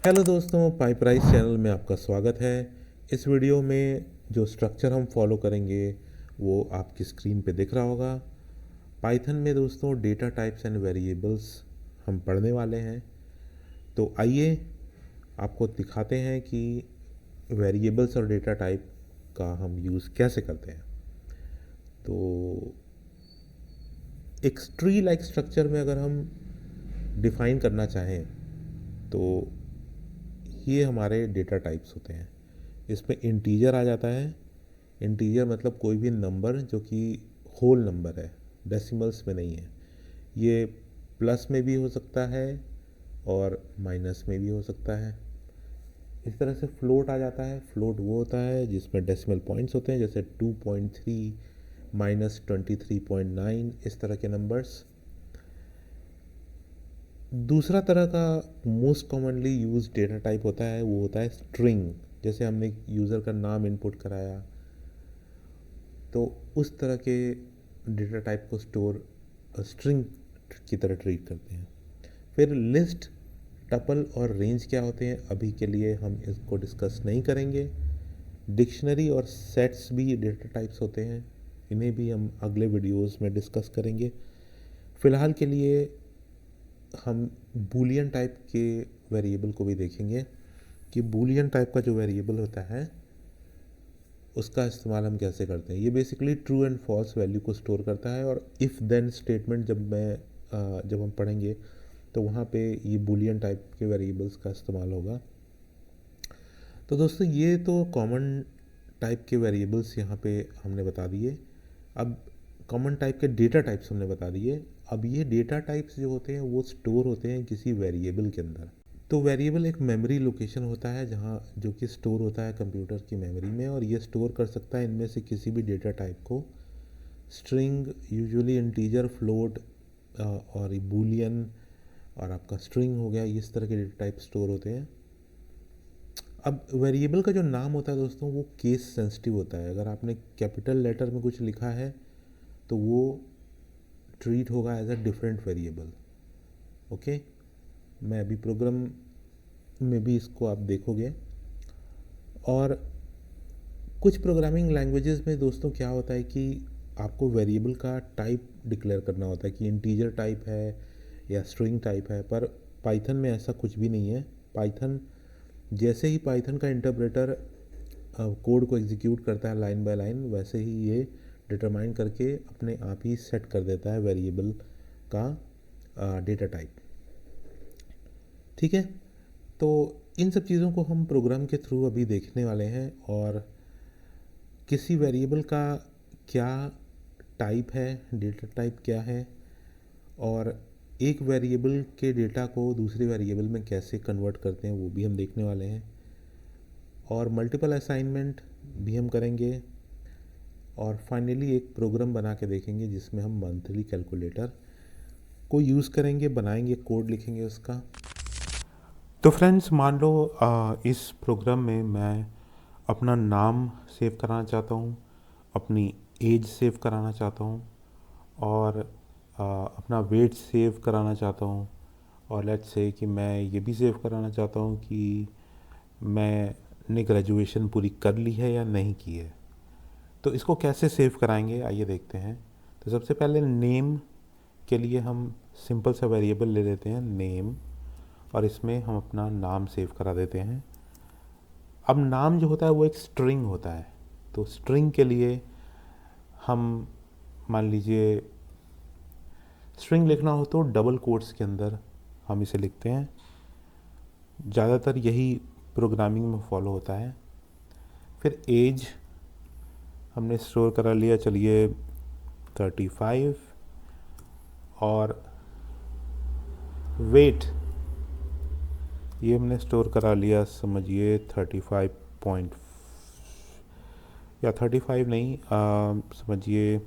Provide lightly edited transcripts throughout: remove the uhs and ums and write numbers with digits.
Hello दोस्तों, पाइपराइज channel में आपका स्वागत है। इस वीडियो में जो स्ट्रक्चर हम फॉलो करेंगे वो आपकी स्क्रीन पे दिख रहा होगा। पाइथन में दोस्तों डेटा टाइप्स एंड वेरिएबल्स हम पढ़ने वाले हैं। तो आइए आपको दिखाते हैं कि वेरिएबल्स और डेटा टाइप का हम यूज़ कैसे करते हैं। तो एक ट्री लाइक स्ट्रक्चर में अगर हम डिफ़ाइन करना चाहें तो ये हमारे डेटा टाइप्स होते हैं। इसमें इंटीजर आ जाता है। इंटीजर मतलब कोई भी नंबर जो कि होल नंबर है, डेसिमल्स में नहीं है। ये प्लस में भी हो सकता है और माइनस में भी हो सकता है। इस तरह से फ्लोट आ जाता है। फ्लोट वो होता है जिसमें डेसिमल पॉइंट्स होते हैं, जैसे 2.3 -23.9, इस तरह के नंबर्स। दूसरा तरह का most commonly use data type होता है, वो होता है स्ट्रिंग। जैसे हमने यूज़र का नाम इनपुट कराया तो उस तरह के डेटा टाइप को स्टोर स्ट्रिंग की तरह ट्रीट करते हैं। फिर लिस्ट, टपल और रेंज क्या होते हैं, अभी के लिए हम इसको डिस्कस नहीं करेंगे। डिक्शनरी और सेट्स भी डेटा टाइप्स होते हैं, इन्हें भी हम अगले वीडियोस में डिस्कस करेंगे। फ़िलहाल के लिए हम बूलियन टाइप के वेरिएबल को भी देखेंगे कि बूलियन टाइप का जो वेरिएबल होता है उसका इस्तेमाल हम कैसे करते हैं। ये basically true and false value को स्टोर करता है, और इफ़ देन स्टेटमेंट जब हम पढ़ेंगे तो वहाँ पे ये बूलियन टाइप के वेरिएबल्स का इस्तेमाल होगा। तो दोस्तों ये तो कॉमन टाइप के वेरिएबल्स यहाँ पे हमने बता दिए। अब कॉमन टाइप के डेटा टाइप्स हमने बता दिए। अब ये डेटा टाइप्स जो होते हैं वो स्टोर होते हैं किसी वेरिएबल के अंदर। तो वेरिएबल एक मेमोरी लोकेशन होता है जहाँ जो कि स्टोर होता है कंप्यूटर की मेमोरी में, और ये स्टोर कर सकता है इनमें से किसी भी डेटा टाइप को। स्ट्रिंग, यूजुअली इंटीजर, फ्लोट और बूलियन, और आपका स्ट्रिंग हो गया, इस तरह के डेटा टाइप स्टोर होते हैं। अब वेरिएबल का जो नाम होता है दोस्तों वो केस सेंसिटिव होता है। अगर आपने कैपिटल लेटर में कुछ लिखा है तो वो ट्रीट होगा as a different variable. Okay, मैं अभी प्रोग्राम में भी इसको आप देखोगे। और कुछ प्रोग्रामिंग लैंग्वेजेस में दोस्तों क्या होता है कि आपको वेरिएबल का टाइप डिक्लेयर करना होता है कि इंटीजर टाइप है या स्ट्रिंग टाइप है, पर पाइथन में ऐसा कुछ भी नहीं है। पाइथन, जैसे ही पाइथन का इंटरप्रेटर कोड को एग्जीक्यूट करता है लाइन बाय लाइन, वैसे ही ये डिटरमाइन करके अपने आप ही सेट कर देता है वेरिएबल का डेटा टाइप। ठीक है, तो इन सब चीज़ों को हम प्रोग्राम के थ्रू अभी देखने वाले हैं। और किसी वेरिएबल का क्या टाइप है, डेटा टाइप क्या है, और एक वेरिएबल के डेटा को दूसरे वेरिएबल में कैसे कन्वर्ट करते हैं वो भी हम देखने वाले हैं। और मल्टीपल असाइनमेंट भी हम करेंगे। और फाइनली एक प्रोग्राम बना के देखेंगे जिसमें हम मंथली कैलकुलेटर को यूज़ करेंगे, बनाएंगे, कोड लिखेंगे उसका। तो फ्रेंड्स, मान लो इस प्रोग्राम में मैं अपना नाम सेव कराना चाहता हूँ, अपनी एज सेव कराना चाहता हूँ, और अपना वेट सेव कराना चाहता हूँ, और लेट्स से कि मैं ये भी सेव कराना चाहता हूँ कि मैंने ग्रेजुएशन पूरी कर ली है या नहीं की है। तो इसको कैसे सेव कराएंगे आइए देखते हैं। तो सबसे पहले नेम के लिए हम सिंपल सा वेरिएबल ले लेते हैं नेम, और इसमें हम अपना नाम सेव करा देते हैं। अब नाम जो होता है वो एक स्ट्रिंग होता है, तो स्ट्रिंग के लिए हम मान लीजिए स्ट्रिंग लिखना हो तो डबल कोट्स के अंदर हम इसे लिखते हैं। ज़्यादातर यही प्रोग्रामिंग में फॉलो होता है। फिर एज हमने स्टोर करा लिया, चलिए 35, और वेट ये हमने स्टोर करा लिया, समझिए 35 पॉइंट या 35 नहीं, समझिए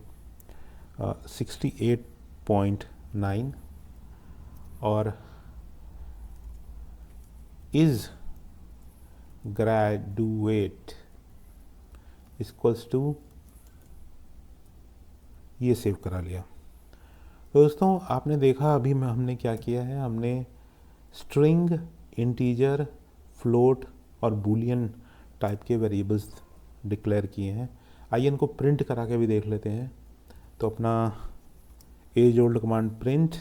68.9, और इज़ ग्रेजुएट इक्वल्स टू, ये सेव करा लिया। तो दोस्तों आपने देखा अभी में हमने क्या किया है, हमने स्ट्रिंग, इंटीजर, फ्लोट और बूलियन टाइप के वेरिएबल्स डिक्लेयर किए हैं। आइए इनको प्रिंट करा के भी देख लेते हैं। तो अपना age old command print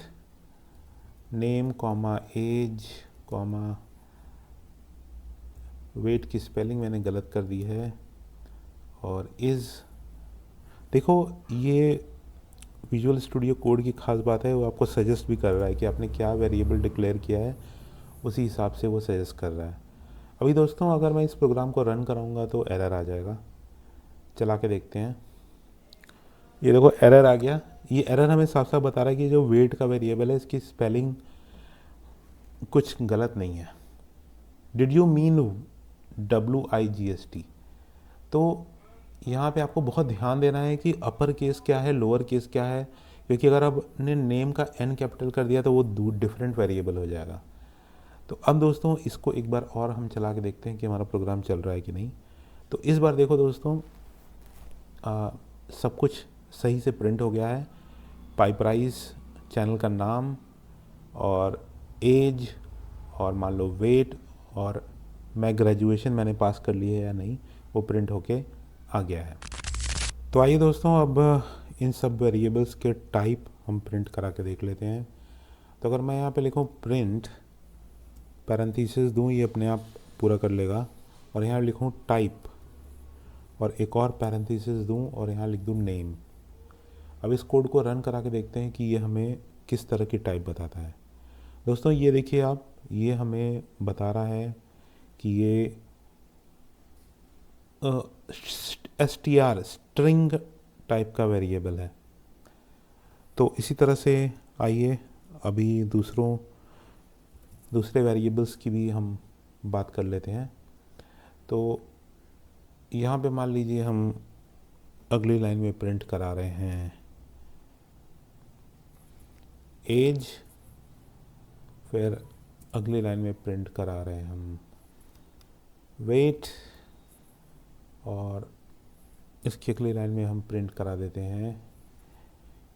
name comma age comma weight की स्पेलिंग मैंने गलत कर दी है, और इज़। देखो ये विजुअल स्टूडियो कोड की खास बात है, वो आपको सजेस्ट भी कर रहा है कि आपने क्या वेरिएबल डिक्लेयर किया है, उसी हिसाब से वो सजेस्ट कर रहा है। अभी दोस्तों अगर मैं इस प्रोग्राम को रन कराऊंगा तो एरर आ जाएगा। चला के देखते हैं। ये देखो एरर आ गया। ये एरर हमें साफ साफ बता रहा है कि जो वेट का वेरिएबल है इसकी स्पेलिंग कुछ गलत नहीं है। Did you mean WIGST? तो यहाँ पे आपको बहुत ध्यान देना है कि अपर केस क्या है, लोअर केस क्या है, क्योंकि अगर आपने नेम का N कैपिटल कर दिया तो वो डिफरेंट वेरिएबल हो जाएगा। तो अब दोस्तों इसको एक बार और हम चला के देखते हैं कि हमारा प्रोग्राम चल रहा है कि नहीं। तो इस बार देखो दोस्तों सब कुछ सही से प्रिंट हो गया है। पाइप राइस, चैनल का नाम और एज और मान लो वेट और मैं ग्रेजुएशन मैंने पास कर ली है या नहीं, वो प्रिंट होके आ गया है। तो आइए दोस्तों अब इन सब वेरिएबल्स के टाइप हम प्रिंट करा के देख लेते हैं। तो अगर मैं यहाँ पे लिखूँ प्रिंट पैरेंथेसिस दूँ, ये अपने आप पूरा कर लेगा, और यहाँ लिखूँ टाइप और एक और पैरेंथेसिस दूँ और यहाँ लिख दूँ नेम। अब इस कोड को रन करा के देखते हैं कि ये हमें किस तरह की टाइप बताता है। दोस्तों ये देखिए आप, ये हमें बता रहा है कि ये STR स्ट्रिंग टाइप का वेरिएबल है। तो इसी तरह से आइए अभी दूसरे वेरिएबल्स की भी हम बात कर लेते हैं। तो यहाँ पे मान लीजिए हम अगली लाइन में प्रिंट करा रहे हैं एज, फिर अगली लाइन में प्रिंट करा रहे हैं हम वेट, और इसकी अगली लाइन में हम प्रिंट करा देते हैं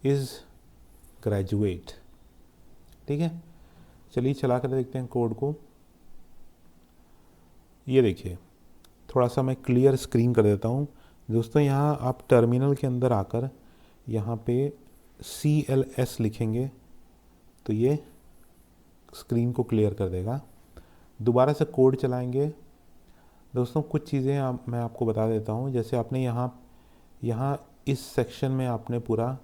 इज़ ग्रेजुएट। ठीक है, चलिए चला कर देखते हैं कोड को। ये देखिए, थोड़ा सा मैं क्लियर स्क्रीन कर देता हूँ। दोस्तों यहाँ आप टर्मिनल के अंदर आकर यहाँ पे CLS लिखेंगे तो ये स्क्रीन को क्लियर कर देगा। दोबारा से कोड चलाएंगे। दोस्तों कुछ चीज़ें मैं आपको बता देता हूँ। जैसे आपने यहाँ इस सेक्शन में आपने पूरा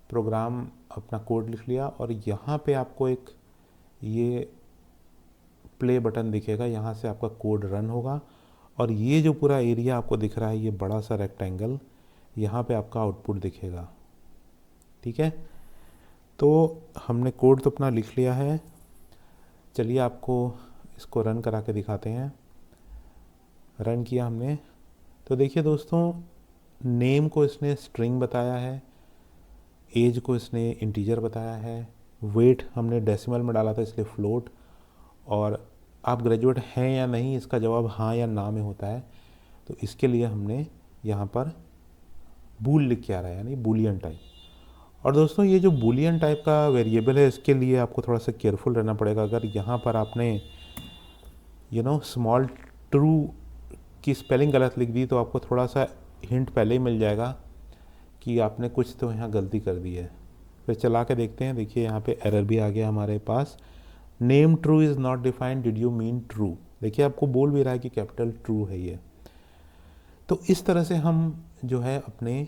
प्रोग्राम अपना कोड लिख लिया, और यहाँ पे आपको एक ये प्ले बटन दिखेगा, यहाँ से आपका कोड रन होगा, और ये जो पूरा एरिया आपको दिख रहा है, ये बड़ा सा रेक्टेंगल, यहाँ पे आपका आउटपुट दिखेगा। ठीक है, तो हमने कोड तो अपना लिख लिया है। चलिए आपको इसको रन करा के दिखाते हैं। रन किया हमने, तो देखिए दोस्तों नेम को इसने स्ट्रिंग बताया है, एज को इसने इंटीजर बताया है, वेट हमने डेसिमल में डाला था इसलिए फ्लोट, और आप ग्रेजुएट हैं या नहीं इसका जवाब हाँ या ना में होता है, तो इसके लिए हमने यहाँ पर बूल लिख के आ रहा है, यानी बूलियन टाइप। और दोस्तों ये जो बूलियन टाइप का वेरिएबल है, इसके लिए आपको थोड़ा सा केयरफुल रहना पड़ेगा। अगर यहाँ पर आपने स्मॉल ट्रू की स्पेलिंग गलत लिख दी तो आपको थोड़ा सा हिंट पहले ही मिल जाएगा कि आपने कुछ तो यहाँ गलती कर दी है। फिर चला के देखते हैं। देखिए यहाँ पे एरर भी आ गया हमारे पास, name true is not defined, did you mean true. देखिए आपको बोल भी रहा है कि कैपिटल ट्रू है ये। तो इस तरह से हम जो है अपने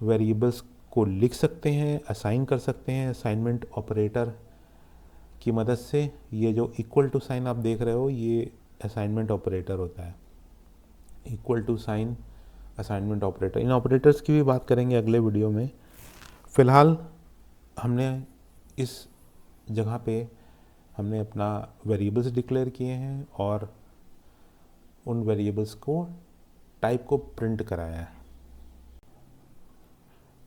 वेरिएबल्स को लिख सकते हैं, असाइन कर सकते हैं असाइनमेंट ऑपरेटर की मदद से। ये जो इक्वल टू साइन आप देख रहे हो, ये असाइनमेंट ऑपरेटर होता है, equal to sign assignment operator. इन ऑपरेटर्स की भी बात करेंगे अगले वीडियो में। फ़िलहाल हमने इस जगह पे हमने अपना वेरिएबल्स डिक्लेयर किए हैं और उन वेरिएबल्स को टाइप को प्रिंट कराया है।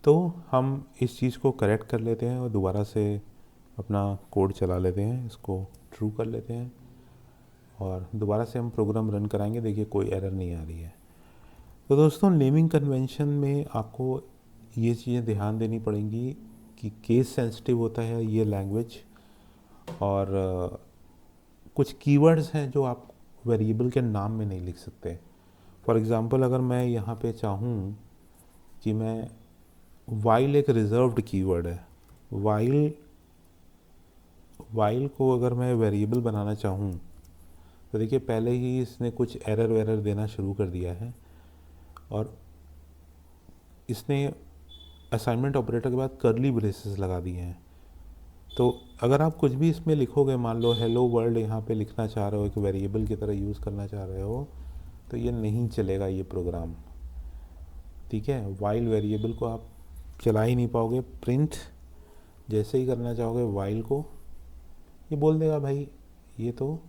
तो हम इस चीज़ को करेक्ट कर लेते हैं और दोबारा से अपना कोड चला लेते हैं, इसको ट्रू कर लेते हैं और दोबारा से हम प्रोग्राम रन कराएंगे। देखिए कोई एरर नहीं आ रही है। तो दोस्तों नेमिंग कन्वेंशन में आपको ये चीज़ें ध्यान देनी पड़ेंगी कि केस सेंसिटिव होता है ये लैंग्वेज, और कुछ कीवर्ड्स हैं जो आप वेरिएबल के नाम में नहीं लिख सकते। फॉर एग्ज़ाम्पल अगर मैं यहाँ पे चाहूँ कि मैं वाइल एक रिजर्व्ड कीवर्ड है, वाइल को अगर मैं वेरिएबल बनाना चाहूँ तो देखिए पहले ही इसने कुछ एरर वेरर देना शुरू कर दिया है और इसने असाइनमेंट ऑपरेटर के बाद कर्ली ब्रेसेस लगा दिए हैं। तो अगर आप कुछ भी इसमें लिखोगे, मान लो हेलो वर्ल्ड यहाँ पे लिखना चाह रहे हो, एक वेरिएबल की तरह यूज़ करना चाह रहे हो, तो ये नहीं चलेगा ये प्रोग्राम, ठीक है। वाइल वेरिएबल को आप चला ही नहीं पाओगे। प्रिंट जैसे ही करना चाहोगे वाइल को, ये बोल देगा भाई ये तो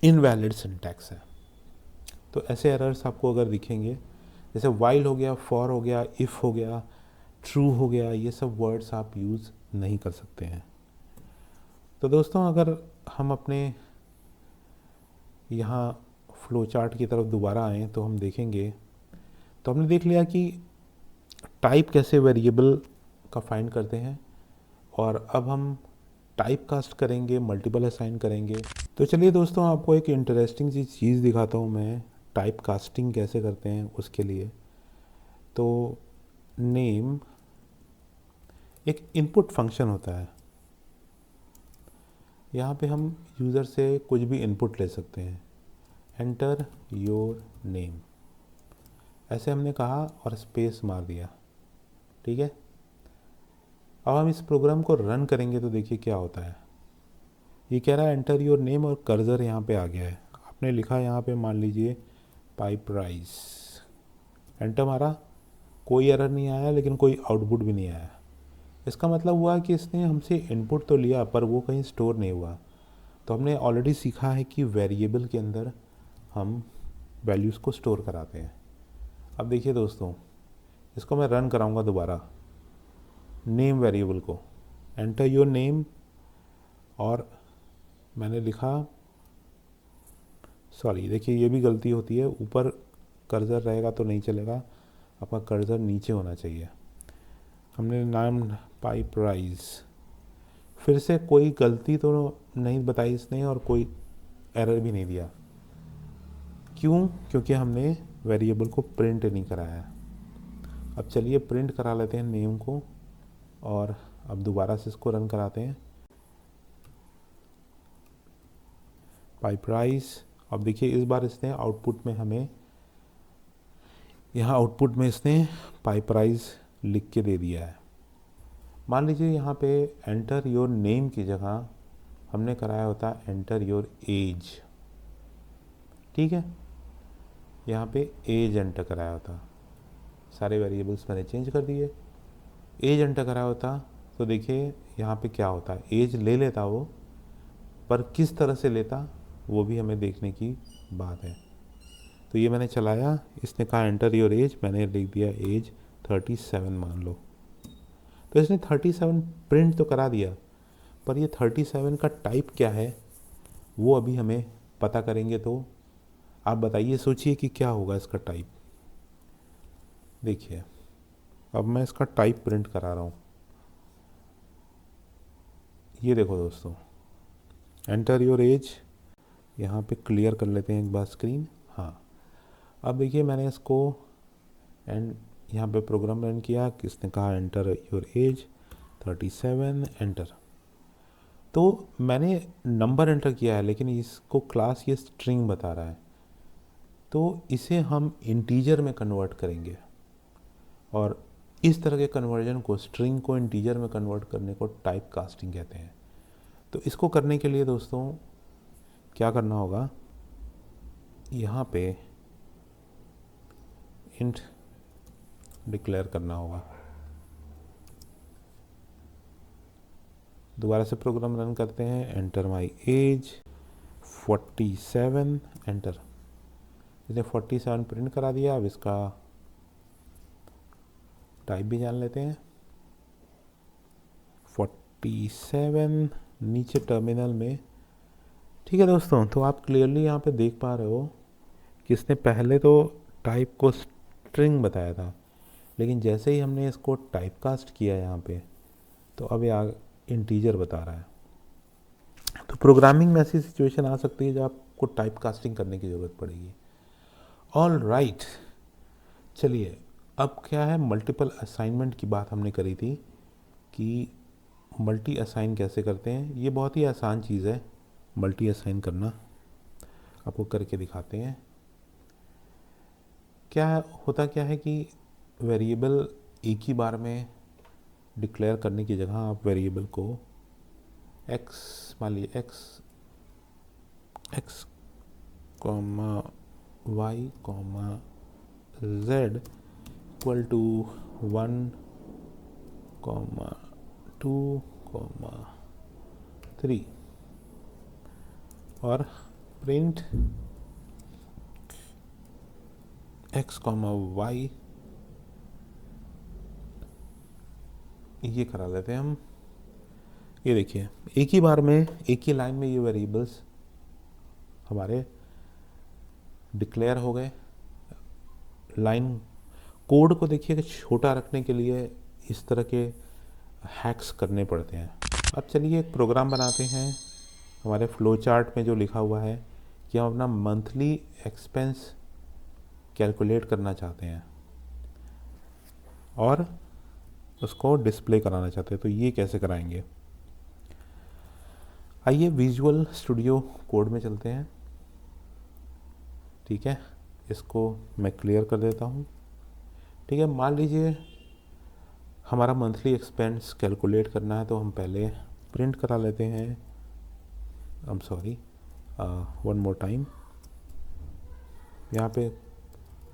इनवैलिड सिंटैक्स है। तो ऐसे एरर्स आपको अगर दिखेंगे, जैसे वाइल हो गया, फॉर हो गया, इफ़ हो गया, ट्रू हो गया, ये सब वर्ड्स आप यूज़ नहीं कर सकते हैं। तो दोस्तों अगर हम अपने यहाँ फ्लो चार्ट की तरफ दोबारा आएँ तो हम देखेंगे, तो हमने देख लिया कि टाइप कैसे वेरिएबल का फाइंड करते हैं, और अब हम टाइप कास्ट करेंगे, मल्टीपल असाइन करेंगे। तो चलिए दोस्तों आपको एक इंटरेस्टिंग सी चीज़ दिखाता हूँ मैं, टाइप कास्टिंग कैसे करते हैं उसके लिए। तो नेम एक इनपुट फंक्शन होता है, यहाँ पे हम यूज़र से कुछ भी इनपुट ले सकते हैं। एंटर योर नेम ऐसे हमने कहा और स्पेस मार दिया, ठीक है। अब हम इस प्रोग्राम को रन करेंगे तो देखिए क्या होता है। ये कह रहा है एंटर योर नेम और कर्सर यहाँ पे आ गया है। आपने लिखा यहाँ पे मान लीजिए पाइप राइस, एंटर मारा, कोई एरर नहीं आया लेकिन कोई आउटपुट भी नहीं आया। इसका मतलब हुआ कि इसने हमसे इनपुट तो लिया पर वो कहीं स्टोर नहीं हुआ। तो हमने ऑलरेडी सीखा है कि वेरिएबल के अंदर हम वैल्यूज़ को स्टोर कराते हैं। अब देखिए दोस्तों, इसको मैं रन कराऊंगा दोबारा, नेम वेरिएबल को, एंटर योर नेम, और मैंने लिखा, सॉरी देखिए ये भी गलती होती है, ऊपर कर्सर रहेगा तो नहीं चलेगा, आपका कर्सर नीचे होना चाहिए। हमने नाम पाइप राइस, फिर से कोई गलती तो नहीं बताई इसने और कोई एरर भी नहीं दिया। क्यों? क्योंकि हमने वेरिएबल को प्रिंट नहीं कराया। अब चलिए प्रिंट करा लेते हैं नेम को, और अब दोबारा से इसको रन कराते हैं, पाइप राइस। अब देखिए इस बार इसने आउटपुट में हमें, यहाँ आउटपुट में इसने पाइप राइस लिख के दे दिया है। मान लीजिए यहाँ पे एंटर योर नेम की जगह हमने कराया होता एंटर योर एज, ठीक है। यहाँ पे एज एंटर कराया होता, सारे वेरिएबल्स मैंने चेंज कर दिए, एज एंटर कराया होता तो देखिए यहाँ पे क्या होता है, एज ले लेता वो, पर किस तरह से लेता वो भी हमें देखने की बात है। तो ये मैंने चलाया, इसने कहा एंटर योर एज, मैंने लिख दिया एज 37 मान लो। तो इसने 37 प्रिंट तो करा दिया, पर ये 37 का टाइप क्या है वो अभी हमें पता करेंगे। तो आप बताइए, सोचिए कि क्या होगा इसका टाइप। देखिए अब मैं इसका टाइप प्रिंट करा रहा हूँ, ये देखो दोस्तों, एंटर योर एज, यहाँ पे क्लियर कर लेते हैं एक बार स्क्रीन। हाँ, अब देखिए मैंने इसको एंड यहाँ पे प्रोग्राम रन किया, किसने कहा एंटर योर एज 37, एंटर। तो मैंने नंबर एंटर किया है लेकिन इसको क्लास ये स्ट्रिंग बता रहा है, तो इसे हम इंटीजर में कन्वर्ट करेंगे, और इस तरह के कन्वर्जन को, स्ट्रिंग को इंटीजर में कन्वर्ट करने को टाइप कास्टिंग कहते हैं। तो इसको करने के लिए दोस्तों क्या करना होगा, यहाँ पे इंट डिक्लेयर करना होगा। दोबारा से प्रोग्राम रन करते हैं, एंटर माई एज 47, एंटर। इसने 47 प्रिंट करा दिया। अब इसका टाइप भी जान लेते हैं, 47 नीचे टर्मिनल में, ठीक है दोस्तों। तो आप क्लियरली यहाँ पे देख पा रहे हो कि इसने पहले तो टाइप को स्ट्रिंग बताया था, लेकिन जैसे ही हमने इसको टाइप कास्ट किया यहाँ पे, तो अब ये इंटीजर बता रहा है। तो प्रोग्रामिंग में ऐसी सिचुएशन आ सकती है जब आपको टाइप कास्टिंग करने की ज़रूरत पड़ेगी। ऑल राइट, चलिए अब क्या है, मल्टीपल असाइनमेंट की बात हमने करी थी कि मल्टी असाइन कैसे करते हैं। ये बहुत ही आसान चीज़ है मल्टी असाइन करना, आपको करके दिखाते हैं। क्या होता क्या है कि वेरिएबल एक ही बार में डिक्लेयर करने की जगह आप वेरिएबल को एक्स, मान लीजिए X comma Y comma Z equal to 1 comma 2 comma 3 और प्रिंट एक्स कॉमा वाई, ये करा लेते हैं हम। ये देखिए एक ही बार में एक ही लाइन में ये वेरिएबल्स हमारे डिक्लेयर हो गए। लाइन कोड को देखिए छोटा रखने के लिए इस तरह के हैक्स करने पड़ते हैं। अब चलिए एक प्रोग्राम बनाते हैं। हमारे फ्लो चार्ट में जो लिखा हुआ है कि हम अपना मंथली एक्सपेंस कैलकुलेट करना चाहते हैं और उसको डिस्प्ले कराना चाहते हैं, तो ये कैसे कराएंगे। आइए विजुअल स्टूडियो कोड में चलते हैं। ठीक है, इसको मैं क्लियर कर देता हूँ। ठीक है, मान लीजिए हमारा मंथली एक्सपेंस कैलकुलेट करना है, तो हम पहले प्रिंट करा लेते हैं। I am sorry, one more time. यहाँ पे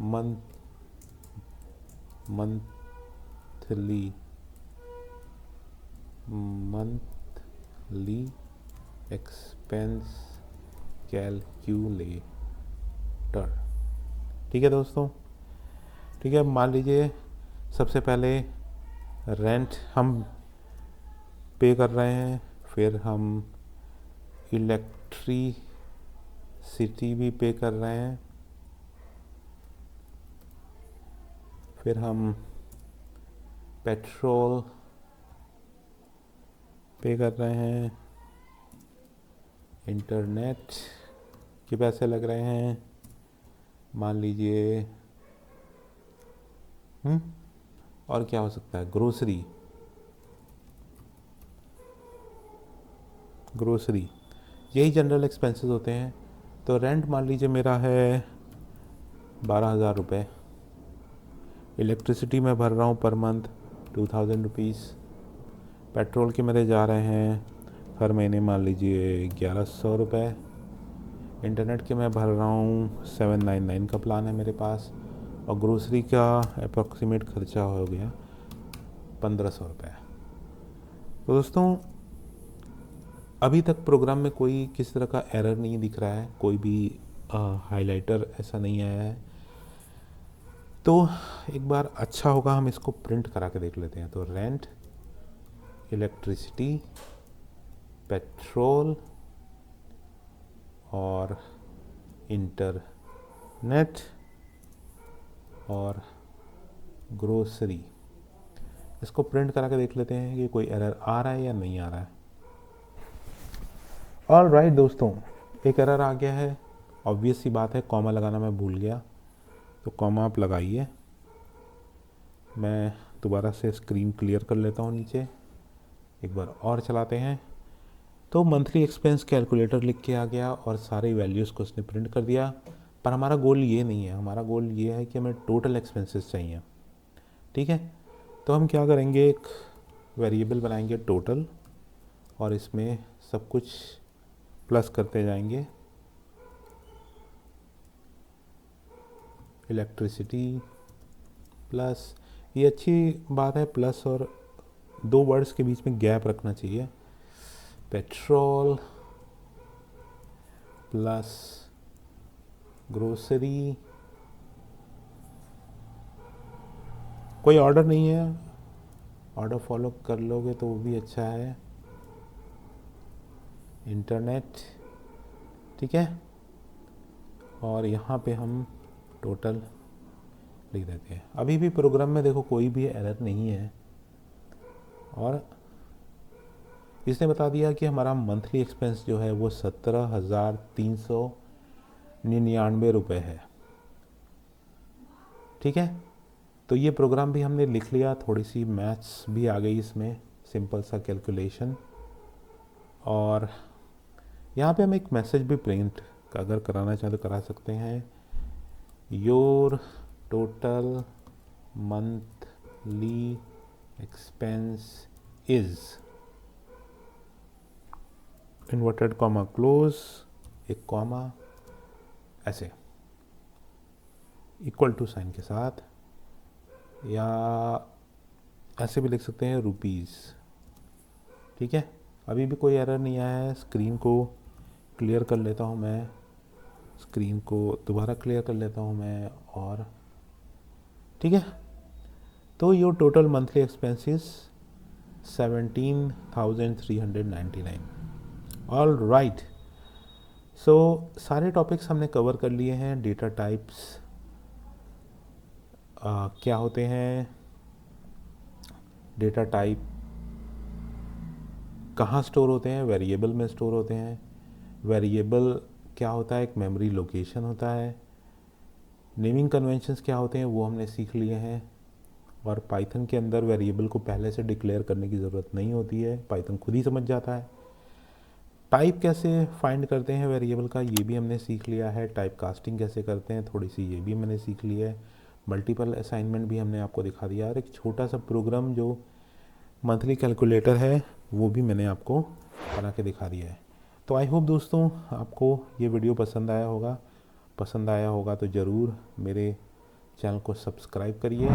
मंथली एक्सपेंस कैलकुलेटर। ठीक है दोस्तों, ठीक है। मान लीजिए सबसे पहले रेंट हम पे कर रहे हैं, फिर हम इलेक्ट्रिसिटी भी पे कर रहे हैं, फिर हम पेट्रोल पे कर रहे हैं, इंटरनेट के पैसे लग रहे हैं, मान लीजिए और क्या हो सकता है, ग्रोसरी, यही जनरल एक्सपेंसेस होते हैं। तो रेंट मान लीजिए मेरा है 12,000 रुपये, इलेक्ट्रिसिटी मैं भर रहा हूँ पर मंथ 2,000 रुपीज़, पेट्रोल के मेरे जा रहे हैं हर महीने मान लीजिए 1,100 रुपये, इंटरनेट के मैं भर रहा हूँ 799 का प्लान है मेरे पास, और ग्रोसरी का अप्रॉक्सीमेट खर्चा हो गया 1,500 रुपये। तो दोस्तों अभी तक प्रोग्राम में कोई किस तरह का एरर नहीं दिख रहा है, कोई भी हाइलाइटर ऐसा नहीं आया है। तो एक बार अच्छा होगा हम इसको प्रिंट करा के देख लेते हैं। तो रेंट, इलेक्ट्रिसिटी, पेट्रोल और इंटरनेट और ग्रोसरी, इसको प्रिंट करा के देख लेते हैं कि कोई एरर आ रहा है या नहीं आ रहा है। ऑल राइट दोस्तों, एक एरर आ गया है। ऑब्वियस सी बात है, कॉमा लगाना मैं भूल गया, तो कॉमा आप लगाइए। मैं दोबारा से स्क्रीन क्लियर कर लेता हूँ नीचे, एक बार और चलाते हैं। तो मंथली एक्सपेंस कैलकुलेटर लिख के आ गया और सारी वैल्यूज़ को उसने प्रिंट कर दिया। पर हमारा गोल ये नहीं है, हमारा गोल ये है कि हमें टोटल एक्सपेंसेस चाहिए। ठीक है, तो हम क्या करेंगे, एक वेरिएबल बनाएंगे टोटल और इसमें सब कुछ प्लस करते जाएंगे। इलेक्ट्रिसिटी प्लस, ये अच्छी बात है, प्लस और 2 वर्ड्स के बीच में गैप रखना चाहिए। पेट्रोल प्लस ग्रोसरी, कोई ऑर्डर नहीं है, ऑर्डर फॉलो कर लोगे तो वो भी अच्छा है। इंटरनेट, ठीक है, और यहाँ पे हम टोटल लिख देते हैं। अभी भी प्रोग्राम में देखो कोई भी एरर नहीं है, और इसने बता दिया कि हमारा मंथली एक्सपेंस जो है वो 17,399 रुपये है। ठीक है, तो ये प्रोग्राम भी हमने लिख लिया, थोड़ी सी मैथ्स भी आ गई इसमें, सिंपल सा कैलकुलेशन। और यहाँ पे हम एक मैसेज भी प्रिंट अगर कराना चाहें तो करा सकते हैं, your total monthly expense is inverted comma close, एक कॉमा ऐसे इक्वल टू साइन के साथ, या ऐसे भी लिख सकते हैं रुपीज़। ठीक है, अभी भी कोई एरर नहीं आया है। स्क्रीन को क्लियर कर लेता हूँ मैं, स्क्रीन को दोबारा क्लियर कर लेता हूँ मैं, और ठीक है, तो your total monthly expenses 17,399। All right, so सारे टॉपिक्स हमने कवर कर लिए हैं। डेटा टाइप्स क्या होते हैं, डेटा टाइप कहाँ स्टोर होते हैं, वेरिएबल में स्टोर होते हैं। वेरिएबल क्या होता है, एक मेमोरी लोकेशन होता है। नेमिंग कन्वेंशंस क्या होते हैं वो हमने सीख लिए हैं। और पाइथन के अंदर वेरिएबल को पहले से डिक्लेयर करने की ज़रूरत नहीं होती है, पाइथन खुद ही समझ जाता है। टाइप कैसे फाइंड करते हैं वेरिएबल का, ये भी हमने सीख लिया है। टाइप कास्टिंग कैसे करते हैं थोड़ी सी ये भी मैंने सीख लिया है। मल्टीपल असाइनमेंट भी हमने आपको दिखा दिया, और एक छोटा सा प्रोग्राम जो मंथली कैलकुलेटर है वो भी मैंने आपको बना के दिखा दिया है। तो आई होप दोस्तों आपको ये वीडियो पसंद आया होगा। पसंद आया होगा तो ज़रूर मेरे चैनल को सब्सक्राइब करिए